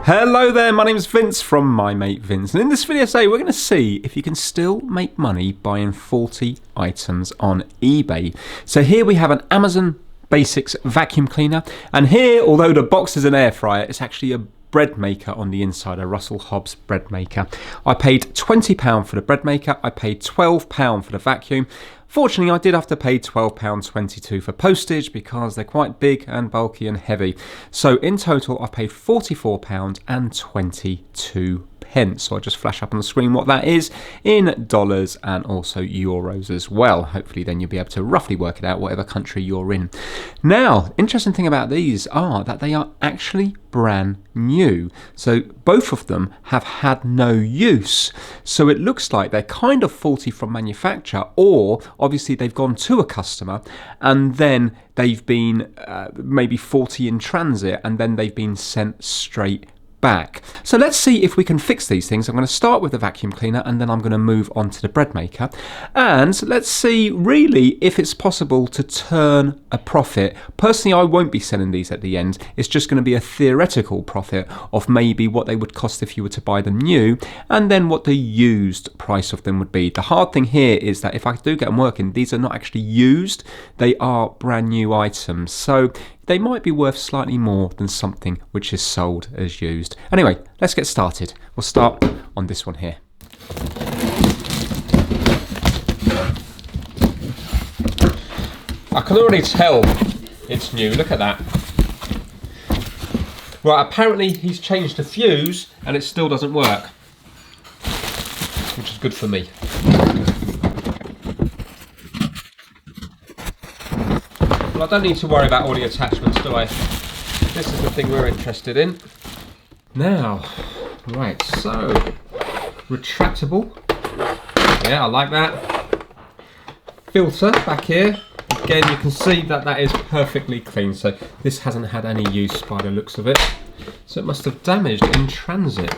Hello there, my name is Vince from My Mate Vince, and in this video today we're going to see if you can still make money buying faulty items on eBay. So here we have an Amazon Basics vacuum cleaner, and here, although the box is an air fryer, it's actually a bread maker on the inside, a Russell Hobbs bread maker. I paid £20 for the bread maker, I paid £12 for the vacuum. Fortunately, I did have to pay £12.22 for postage because they're quite big and bulky and heavy. So in total, I paid £44.22. So I'll just flash up on the screen what that is in dollars and also euros as well. Hopefully then you'll be able to roughly work it out whatever country you're in. Now, interesting thing about these are that they are actually brand new. So both of them have had no use. So it looks like they're kind of faulty from manufacture, or obviously they've gone to a customer and then they've been maybe faulty in transit and then they've been sent straight back. So let's see if we can fix these things. I'm going to start with the vacuum cleaner and then I'm going to move on to the bread maker, and let's see really if it's possible to turn a profit. Personally, I won't be selling these at the end. It's just going to be a theoretical profit of maybe what they would cost if you were to buy them new, and then what the used price of them would be. The hard thing here is that if I do get them working, these are not actually used, they are brand new items. So they might be worth slightly more than something which is sold as used. Anyway, let's get started. We'll start on this one here. I can already tell it's new, look at that. Right, apparently he's changed the fuse and it still doesn't work, which is good for me. Well, I don't need to worry about all the attachments, do I? This is the thing we're interested in. Now, right, so, retractable. Yeah, I like that. Filter back here. Again, you can see that that is perfectly clean. So this hasn't had any use by the looks of it. So it must have damaged in transit.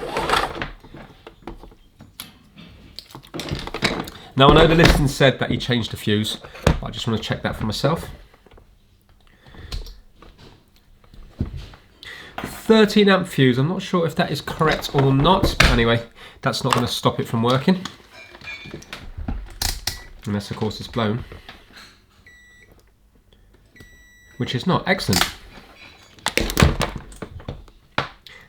Now, I know the listing said that he changed the fuse, but I just want to check that for myself. 13 amp fuse, I'm not sure if that is correct or not. Anyway, that's not going to stop it from working. Unless of course it's blown. Which is not. Excellent.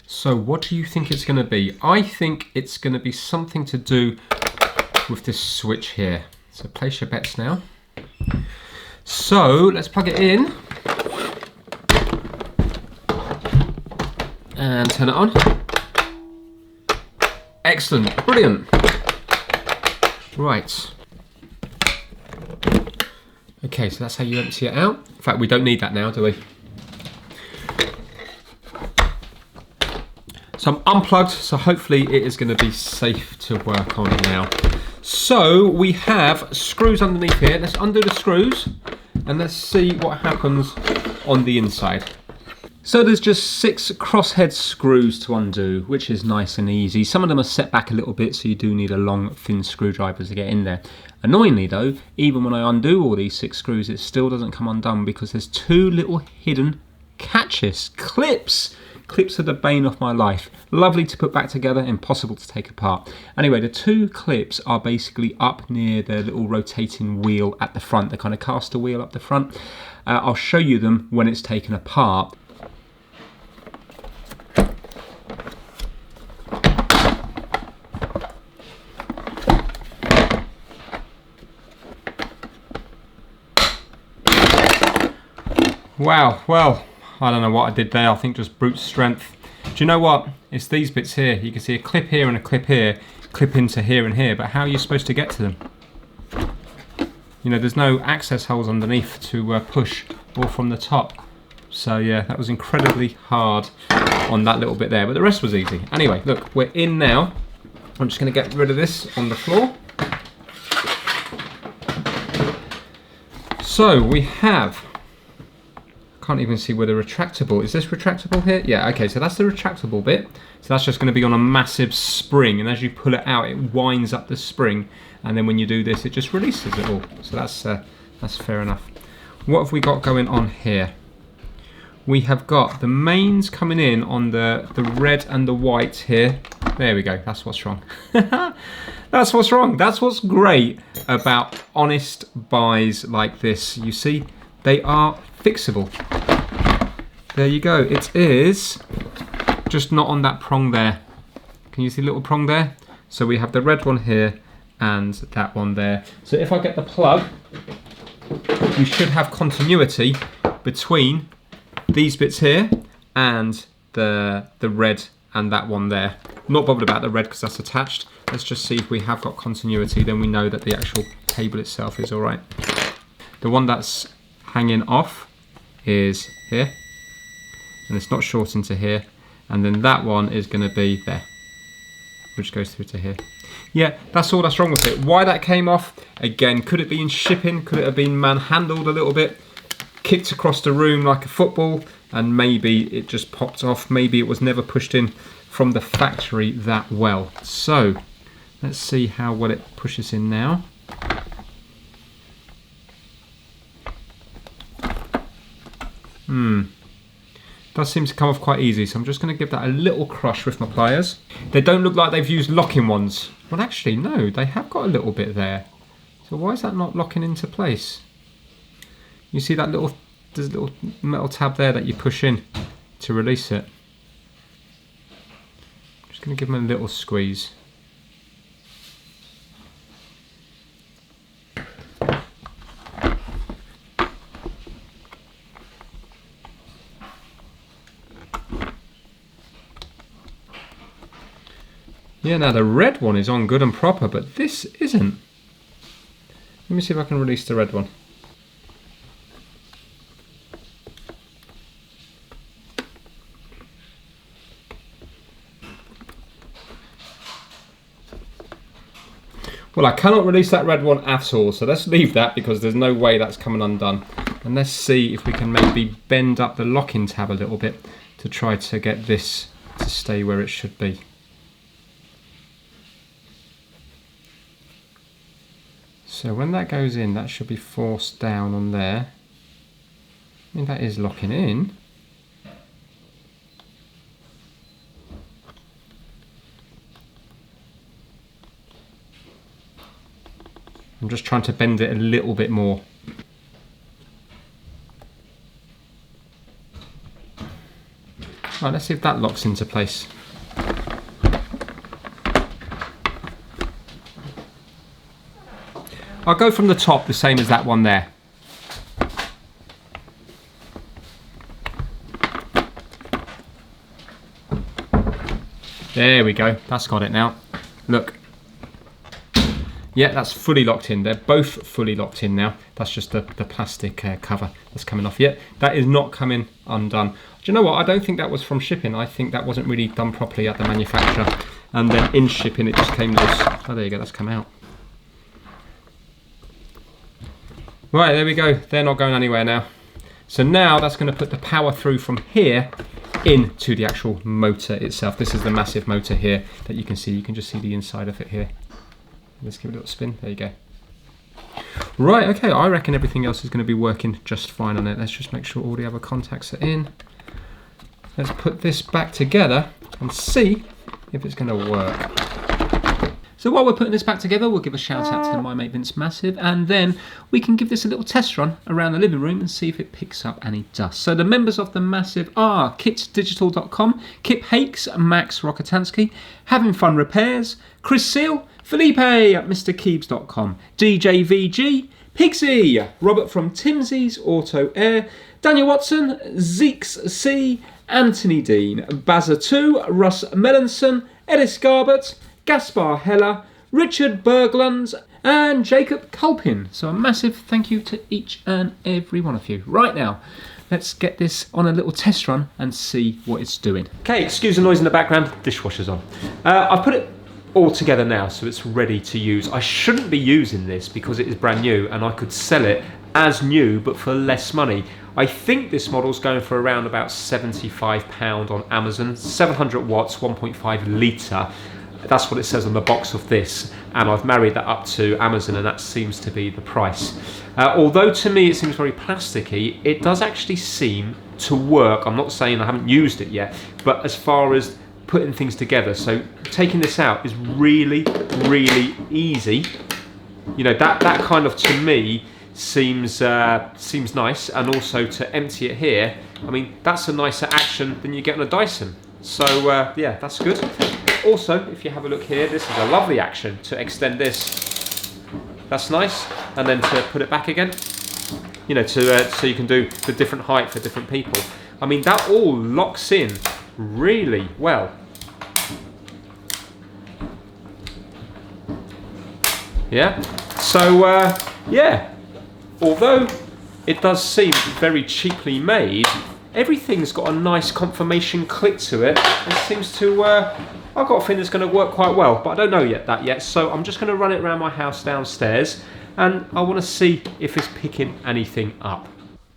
So what do you think it's going to be? I think it's going to be something to do with this switch here. So place your bets now. So let's plug it in. And turn it on. Excellent, brilliant. Right. Okay, so that's how you empty it out. In fact, we don't need that now, do we? So I'm unplugged, so hopefully it is going to be safe to work on now. So we have screws underneath here. Let's undo the screws and let's see what happens on the inside. So there's just 6 crosshead screws to undo, which is nice and easy. Some of them are set back a little bit, so you do need a long, thin screwdriver to get in there. Annoyingly though, even when I undo all these 6 screws, it still doesn't come undone because there's 2 little hidden catches, clips. Clips are the bane of my life. Lovely to put back together, impossible to take apart. Anyway, the 2 clips are basically up near the little rotating wheel at the front, the kind of caster wheel up the front. I'll show you them when it's taken apart. Wow, well, I don't know what I did there. I think just brute strength. Do you know what? It's these bits here. You can see a clip here and a clip here, clip into here and here, but how are you supposed to get to them? You know, there's no access holes underneath to push or from the top. So yeah, that was incredibly hard on that little bit there, but the rest was easy. Anyway, look, we're in now. I'm just going to get rid of this on the floor. So we have, can't even see where the retractable, is this retractable here? Yeah, okay, so that's the retractable bit. So that's just going to be on a massive spring, and as you pull it out, it winds up the spring, and then when you do this, it just releases it all. So that's That's fair enough. What have we got going on here? We have got the mains coming in on the red and the white here. There we go, that's what's wrong. That's what's wrong. That's what's great about honest buys like this. You see, they are fixable. There you go. It is just not on that prong there. Can you see the little prong there? So we have the red one here and that one there. So if I get the plug, you should have continuity between these bits here and the red and that one there. Not bothered about the red because that's attached. Let's just see if we have got continuity, then we know that the actual cable itself is all right. The one that's hanging off is here, and it's not short into here, and then that one is going to be there, which goes through to here. Yeah, that's all that's wrong with it. Why that came off, again, could it be in shipping? Could it have been manhandled a little bit, kicked across the room like a football, and maybe it just popped off? Maybe it was never pushed in from the factory that well. So let's see how well it pushes in now. Does seem to come off quite easy, so I'm just going to give that a little crush with my pliers. They don't look like they've used locking ones. Well, actually, no, they have got a little bit there. So why is that not locking into place? You see that there's a little metal tab there that you push in to release it. Just going to give them a little squeeze. Yeah, now the red one is on good and proper, but this isn't. Let me see if I can release the red one. Well, I cannot release that red one at all, so let's leave that because there's no way that's coming undone. And let's see if we can maybe bend up the locking tab a little bit to try to get this to stay where it should be. So when that goes in, that should be forced down on there. I mean, that is locking in. I'm just trying to bend it a little bit more. Right, let's see if that locks into place. I'll go from the top, the same as that one there. There we go, that's got it now. Look. Yeah, that's fully locked in. They're both fully locked in now. That's just the plastic cover that's coming off. Yeah, that is not coming undone. Do you know what? I don't think that was from shipping. I think that wasn't really done properly at the manufacturer. And then in shipping, it just came loose. Oh, there you go, that's come out. Right, there we go. They're not going anywhere now. So now that's going to put the power through from here into the actual motor itself. This is the massive motor here that you can see. You can just see the inside of it here. Let's give it a little spin. There you go. Right, okay, I reckon everything else is going to be working just fine on it. Let's just make sure all the other contacts are in. Let's put this back together and see if it's going to work. So while we're putting this back together, we'll give a shout out to My Mate Vince Massive, and then we can give this a little test run around the living room and see if it picks up any dust. So the members of the Massive are kitdigital.com, Kip Hakes, Max Rokotansky, Having Fun Repairs, Chris Seal, Felipe at MrKeebs.com, DJVG, Pixie, Robert from Timsey's Auto Air, Daniel Watson, Zeeks C, Anthony Dean, Bazza2, Russ Melanson, Ellis Garbett, Gaspar Heller, Richard Berglund, and Jacob Culpin. So a massive thank you to each and every one of you. Right now, let's get this on a little test run and see what it's doing. Okay, excuse the noise in the background, dishwasher's on. I've put it all together now, so it's ready to use. I shouldn't be using this because it is brand new and I could sell it as new but for less money. I think this model's going for around about £75 on Amazon, 700 watts, 1.5 litre. That's what it says on the box of this, and I've married that up to Amazon, and that seems to be the price. Although to me it seems very plasticky, it does actually seem to work. I'm not saying I haven't used it yet, but as far as putting things together, so taking this out is really, really easy. You know, that kind of, to me, seems nice, and also to empty it here, I mean, that's a nicer action than you get on a Dyson. So yeah, that's good. Also, if you have a look here, this is a lovely action to extend this. That's nice, and then to put it back again. You know, so you can do the different height for different people. I mean, that all locks in really well. Yeah. So yeah, although it does seem very cheaply made, everything's got a nice confirmation click to it. It seems to, I've got a feeling it's going to work quite well, but I don't know yet. So I'm just going to run it around my house downstairs, and I want to see if it's picking anything up.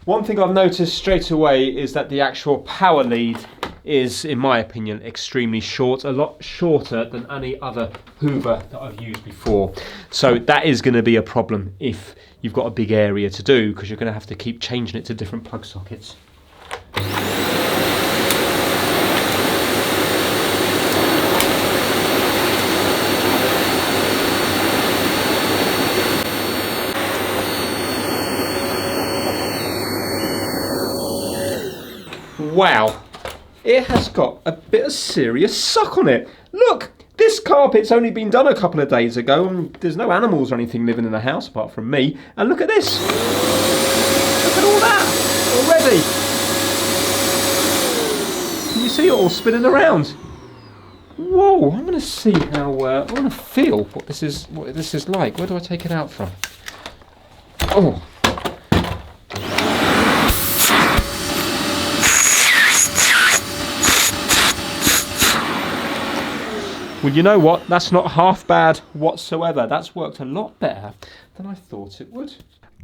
One thing I've noticed straight away is that the actual power lead is, in my opinion, extremely short, a lot shorter than any other Hoover that I've used before. So that is going to be a problem if you've got a big area to do, because you're going to have to keep changing it to different plug sockets. Wow, it has got a bit of serious suck on it. Look, this carpet's only been done a couple of days ago, and there's no animals or anything living in the house apart from me. And look at this. Look at all that already. Can you see it all spinning around? Whoa, I'm going to see how, I want to feel what this is like. Where do I take it out from? Oh. Well, you know what? That's not half bad whatsoever. That's worked a lot better than I thought it would.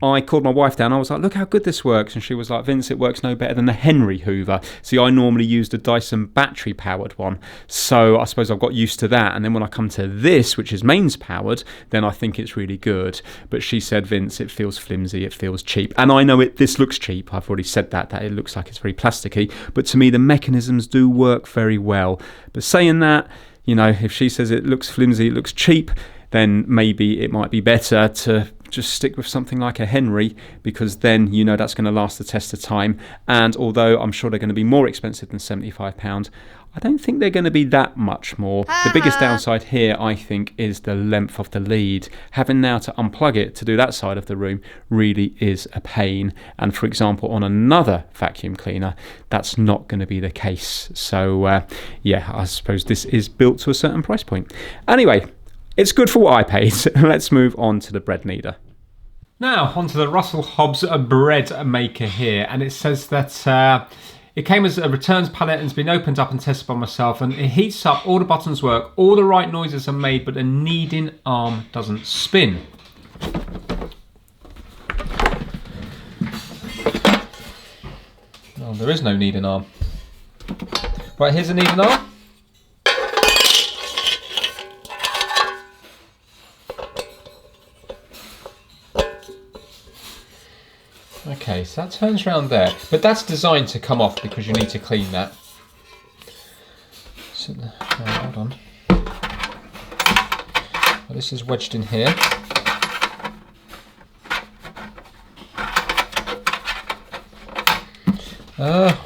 I called my wife down. I was like, look how good this works. And she was like, Vince, it works no better than the Henry Hoover. See, I normally use the Dyson battery powered one. So I suppose I've got used to that. And then when I come to this, which is mains powered, then I think it's really good. But she said, Vince, it feels flimsy. It feels cheap. And I know this looks cheap. I've already said that it looks like it's very plasticky. But to me, the mechanisms do work very well. But saying that, you know, if she says it looks flimsy, it looks cheap, then maybe it might be better to just stick with something like a Henry, because then you know that's going to last the test of time. And although I'm sure they're going to be more expensive than £75, I don't think they're going to be that much more. The biggest downside here, I think, is the length of the lead. Having now to unplug it to do that side of the room really is a pain. And for example, on another vacuum cleaner, that's not going to be the case. So yeah, I suppose this is built to a certain price point. Anyway, it's good for what I paid. Let's move on to the bread kneader. Now, onto the Russell Hobbs bread maker here. And it says that it came as a returns pallet and has been opened up and tested by myself. And it heats up, all the buttons work, all the right noises are made, but the kneading arm doesn't spin. Oh, there is no kneading arm. Right, here's a kneading arm. Okay, so that turns around there, but that's designed to come off because you need to clean that. So, hold on. Well, this is wedged in here. How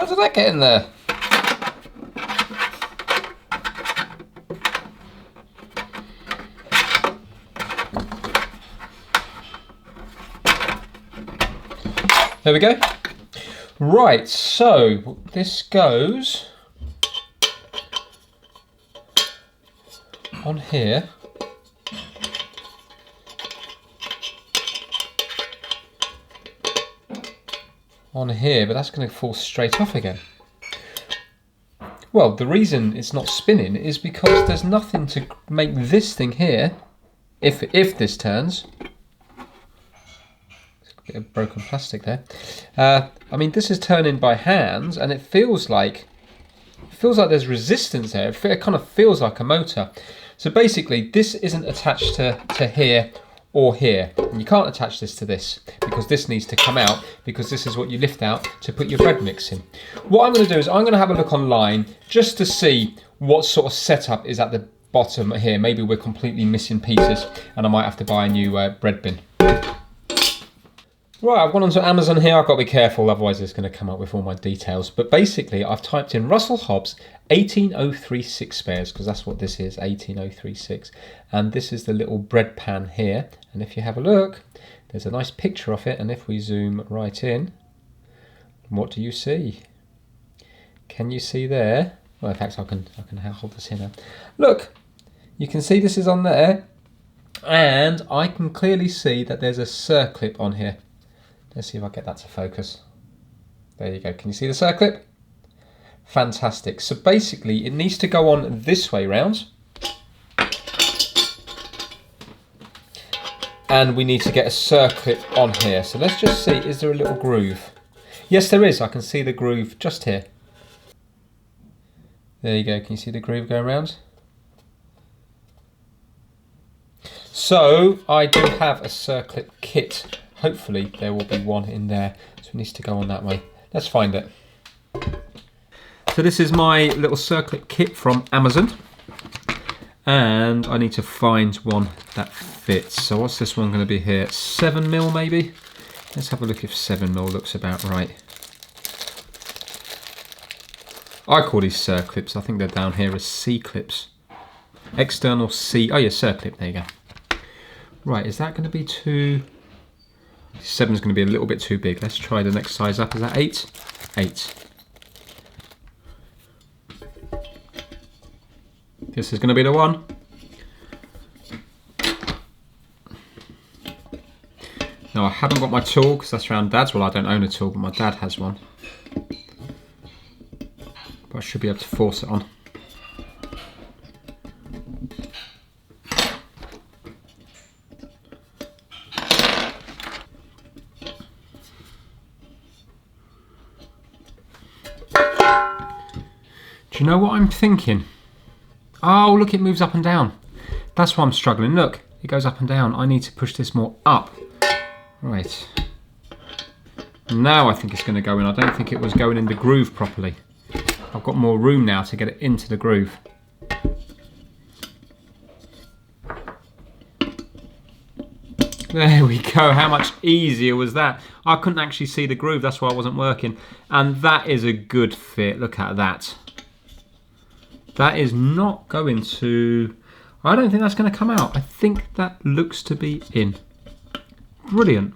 did that get in there? There we go. Right, so this goes on here. On here, but that's going to fall straight off again. Well, the reason it's not spinning is because there's nothing to make this thing here, if this turns, bit of broken plastic there. I mean, this is turning by hand, and it feels like there's resistance there. It kind of feels like a motor. So basically, this isn't attached to here or here. And you can't attach this to this because this needs to come out, because this is what you lift out to put your bread mix in. What I'm going to do is I'm going to have a look online just to see what sort of setup is at the bottom here. Maybe we're completely missing pieces and I might have to buy a new bread bin. Right, I've gone onto Amazon here. I've got to be careful, otherwise it's going to come up with all my details. But basically, I've typed in Russell Hobbs 18036 spares, because that's what this is, 18036. And this is the little bread pan here. And if you have a look, there's a nice picture of it. And if we zoom right in, what do you see? Can you see there? Well, in fact, I can hold this here now. Look, you can see this is on there. And I can clearly see that there's a circlip on here. Let's see if I get that to focus. There you go. Can you see the circlip? Fantastic. So basically, it needs to go on this way round. And we need to get a circlip on here. So let's just see, is there a little groove? Yes, there is. I can see the groove just here. There you go. Can you see the groove going around? So I do have a circlip kit. Hopefully there will be one in there, so it needs to go on that way. Let's find it. So this is my little circlip kit from Amazon, and I need to find one that fits. So what's this one going to be here? 7mm maybe? Let's have a look if 7mm looks about right. I call these circlips. I think they're down here as C-clips. External C, oh yeah, circlip, there you go. Right, is that going to be too... 7 is going to be a little bit too big. Let's try the next size up. Is that 8? 8. This is going to be the one. Now I haven't got my tool because that's around Dad's. Well, I don't own a tool, but my dad has one. But I should be able to force it on. Do you know what I'm thinking? Oh, look, it moves up and down. That's why I'm struggling. Look, it goes up and down. I need to push this more up. Right. Now I think it's going to go in. I don't think it was going in the groove properly. I've got more room now to get it into the groove. There we go. How much easier was that? I couldn't actually see the groove. That's why it wasn't working. And that is a good fit. Look at that. That is not going to... I don't think that's going to come out. I think that looks to be in. Brilliant.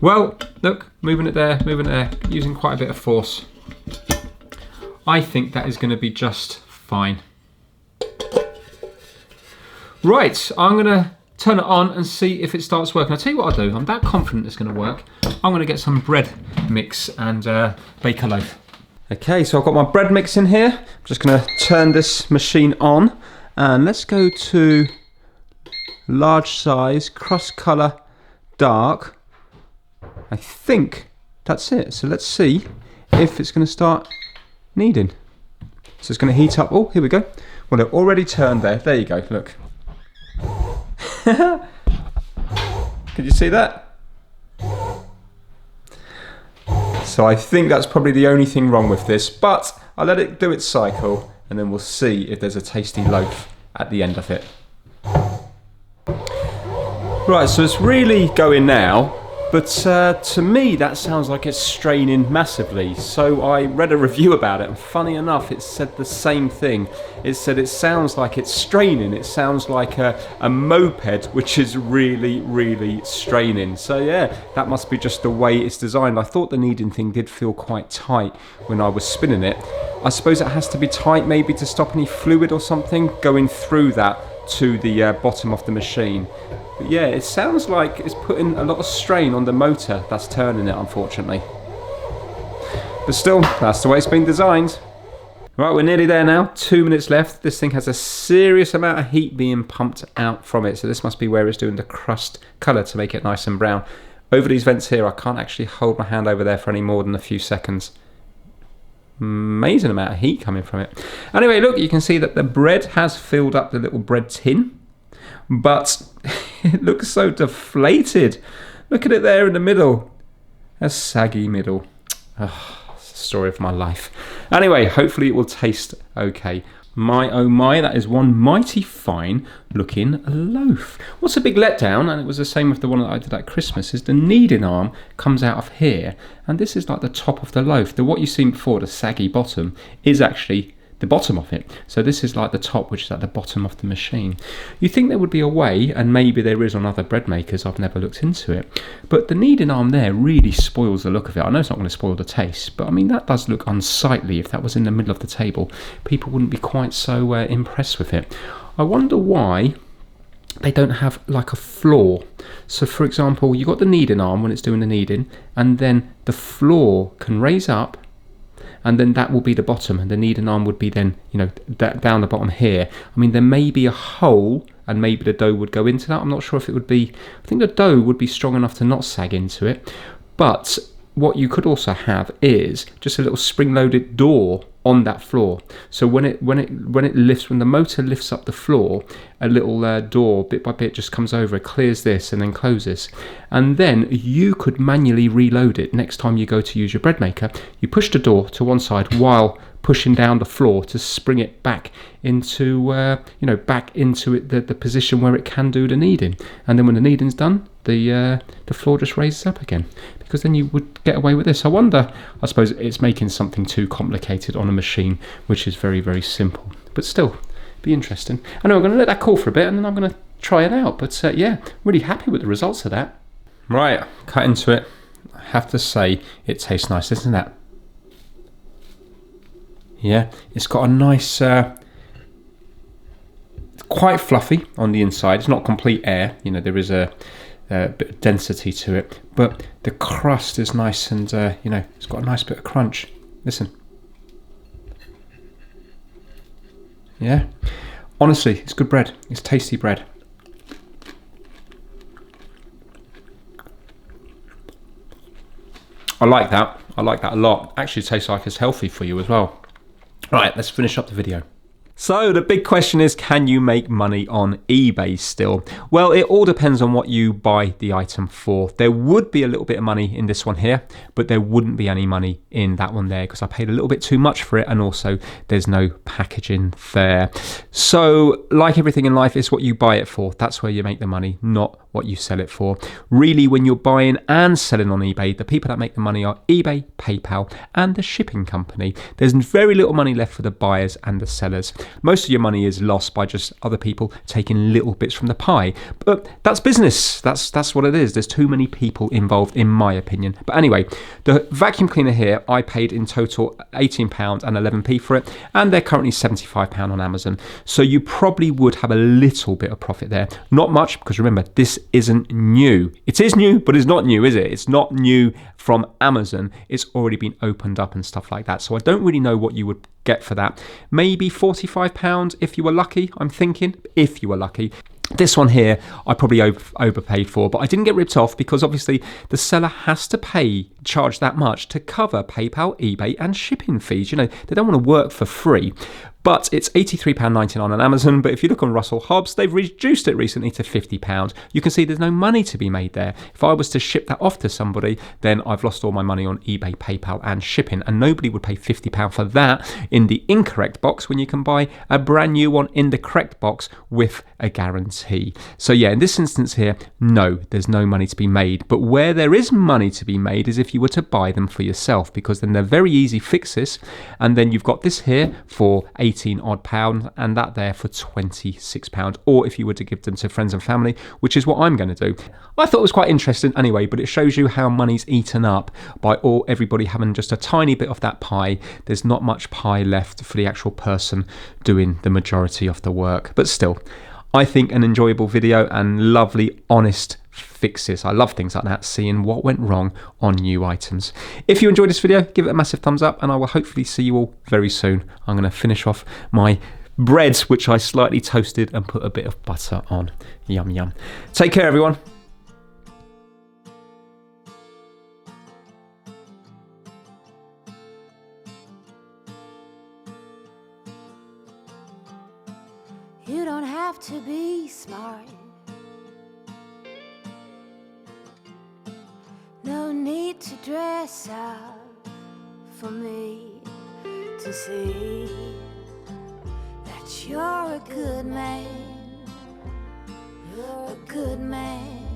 Well, look, moving it there, using quite a bit of force. I think that is going to be just fine. Right, I'm going to turn it on and see if it starts working. I'll tell you what I'll do. I'm that confident it's going to work. I'm going to get some bread mix and bake a loaf. Okay, so I've got my bread mix in here. I'm just going to turn this machine on. And let's go to large size, cross colour, dark. I think that's it. So let's see if it's going to start kneading. So it's going to heat up. Oh, here we go. Well, it already turned there. There you go. Look. Could you see that? So I think that's probably the only thing wrong with this, but I'll let it do its cycle and then we'll see if there's a tasty loaf at the end of it. Right, so it's really going now, but to me that sounds like it's straining massively. So I read a review about it and funny enough it said the same thing. It said it sounds like it's straining. It sounds like a moped which is really, really straining. So yeah, that must be just the way it's designed. I thought the kneading thing did feel quite tight when I was spinning it. I suppose it has to be tight maybe to stop any fluid or something going through that to the bottom of the machine. But yeah, it sounds like it's putting a lot of strain on the motor that's turning it, unfortunately. But still, that's the way it's been designed. Right, we're nearly there now. 2 minutes left. This thing has a serious amount of heat being pumped out from it. So this must be where it's doing the crust colour to make it nice and brown. Over these vents here, I can't actually hold my hand over there for any more than a few seconds. Amazing amount of heat coming from it. Anyway, look, you can see that the bread has filled up the little bread tin, but it looks so deflated. Look at it there in the middle. A saggy middle. Oh, it's the story of my life. Anyway, hopefully it will taste okay. My oh my, that is one mighty fine looking loaf. What's a big letdown, and it was the same with the one that I did at Christmas, is the kneading arm comes out of here, and this is like the top of the loaf. What you seen before, the saggy bottom, is actually the bottom of it. So this is like the top, which is at the bottom of the machine. You think there would be a way, and maybe there is on other bread makers, I've never looked into it, but the kneading arm there really spoils the look of it. I know it's not going to spoil the taste, but I mean, that does look unsightly. If that was in the middle of the table, people wouldn't be quite so impressed with it. I wonder why they don't have like a floor. So for example, you've got the kneading arm when it's doing the kneading, and then the floor can raise up, and then that will be the bottom, and the kneading arm would be then, you know, down the bottom here. I mean, there may be a hole, and maybe the dough would go into that. I'm not sure if it would be, I think the dough would be strong enough to not sag into it. But what you could also have is just a little spring-loaded door on that floor. So when it lifts, when the motor lifts up the floor, a little door bit by bit just comes over, clears this, and then closes. And then you could manually reload it next time you go to use your bread maker. You push the door to one side while pushing down the floor to spring it back into back into it, the position where it can do the kneading. And then when the kneading's done, the floor just raises up again, because then you would get away with this. I wonder, I suppose it's making something too complicated on a machine which is very, very simple, but still be interesting. I know I'm going to let that cool for a bit, and then I'm going to try it out. But yeah, really happy with the results of that. Right, cut into it. I have to say it tastes nice, isn't it? Yeah, it's got a nice quite fluffy on the inside. It's not complete air, you know, there is a bit of density to it, but the crust is nice, and it's got a nice bit of crunch. Listen. Yeah, honestly, it's good bread. It's tasty bread. I like that. I like that a lot. Actually, it tastes like it's healthy for you as well. Right, let's finish up the video. So the big question is, can you make money on eBay still? Well, it all depends on what you buy the item for. There would be a little bit of money in this one here, but there wouldn't be any money in that one there, because I paid a little bit too much for it, and also there's no packaging there. So like everything in life, it's what you buy it for. That's where you make the money, not what you sell it for. Really, when you're buying and selling on eBay, the people that make the money are eBay, PayPal, and the shipping company. There's very little money left for the buyers and the sellers. Most of your money is lost by just other people taking little bits from the pie. But that's business. That's what it is. There's too many people involved, in my opinion. But anyway, the vacuum cleaner here, I paid in total £18 and 11p for it, and they're currently £75 on Amazon. So you probably would have a little bit of profit there. Not much, because remember, this isn't new. It is new, but it's not new, is it? It's not new from Amazon. It's already been opened up and stuff like that. So I don't really know what you would get for that. Maybe £45 if you were lucky, I'm thinking, if you were lucky. This one here, I probably overpaid for, but I didn't get ripped off, because obviously the seller has to charge that much to cover PayPal, eBay, and shipping fees. You know, they don't want to work for free. But it's £83.99 on Amazon. But if you look on Russell Hobbs, they've reduced it recently to £50. You can see there's no money to be made there. If I was to ship that off to somebody, then I've lost all my money on eBay, PayPal, and shipping. And nobody would pay £50 for that in the incorrect box, when you can buy a brand new one in the correct box with a guarantee. So yeah, in this instance here, no, there's no money to be made. But where there is money to be made is if you were to buy them for yourself, because then they're very easy fixes. And then you've got this here for £18 odd, and that there for £26. Or if you were to give them to friends and family, which is what I'm going to do. I thought it was quite interesting anyway, but it shows you how money's eaten up by everybody having just a tiny bit of that pie. There's not much pie left for the actual person doing the majority of the work. But still, I think an enjoyable video and lovely, honest fixes. I love things like that, seeing what went wrong on new items. If you enjoyed this video, give it a massive thumbs up, and I will hopefully see you all very soon. I'm going to finish off my bread, which I slightly toasted and put a bit of butter on. Yum, yum. Take care, everyone. You don't have to be smart. No need to dress up for me to see that you're a good man. You're a good man.